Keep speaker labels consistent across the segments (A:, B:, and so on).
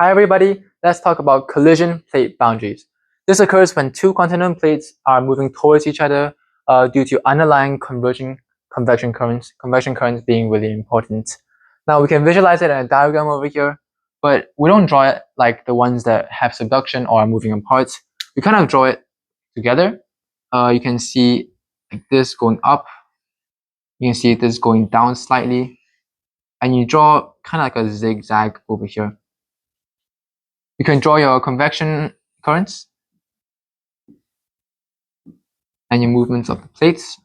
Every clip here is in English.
A: Hi everybody, let's talk about collision plate boundaries. This occurs when two continental plates are moving towards each other due to underlying converging convection currents being really important. Now we can visualize it in a diagram over here, but we don't draw it like the ones that have subduction or are moving apart. We kind of draw it together. You can see like this going up, you can see this going down slightly, and you draw kind of like a zigzag over here. You can draw your convection currents and your movements of the plates,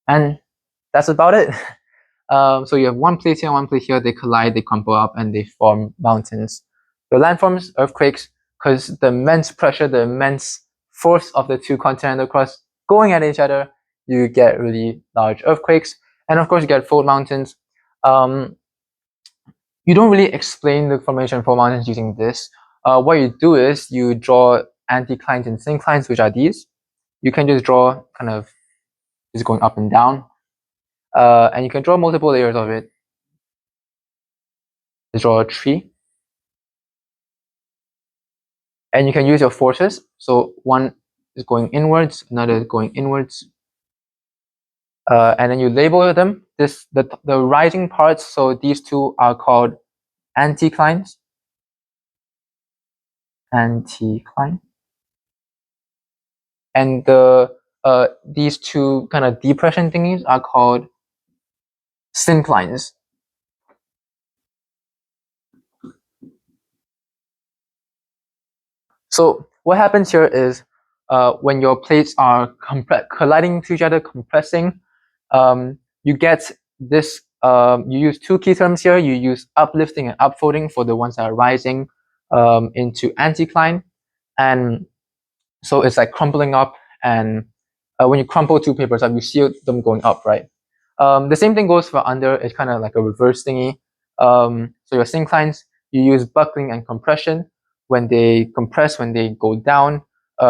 A: and that's about it. So you have one plate here, one plate here, they collide, they crumple up, and they form mountains. The landforms, earthquakes, because the immense pressure, the immense force of the two continental crust going at each other, you get really large earthquakes, and of course you get fault mountains. You don't really explain the formation of fault mountains using this. What you do is you draw anticlines and synclines, which are these. You can just draw kind of just going up and down, and you can draw multiple layers of it. Just draw a tree, and you can use your forces. So one is going inwards, another is going inwards, and then you label them. The rising parts. So these two are called anticlines. Anticline. And these two kind of depression thingies are called synclines. So what happens here is when your plates are colliding to each other, compressing, you get this. You use two key terms here. You use uplifting and upfolding for the ones that are rising into anticline, and so it's like crumpling up. And when you crumple two papers up, you see them going up, right? The same thing goes for under. It's kind of like a reverse thingy. So your synclines, you use buckling and compression. When they compress, when they go down,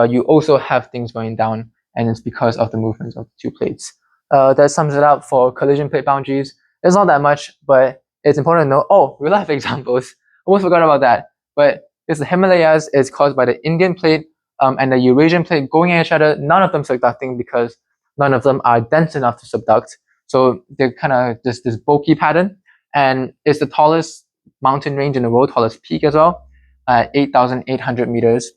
A: you also have things going down, and it's because of the movements of the two plates. That sums it up for collision plate boundaries. It's not that much, but it's important to know. Oh, real life examples. Almost forgot about that. But it's the Himalayas is caused by the Indian plate and the Eurasian plate going at each other. None of them subducting because none of them are dense enough to subduct. So they're kind of just this bulky pattern, and it's the tallest mountain range in the world, tallest peak as well, at 8,800 meters.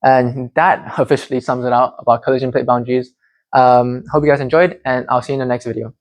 A: And that officially sums it out about collision plate boundaries. Hope you guys enjoyed, and I'll see you in the next video.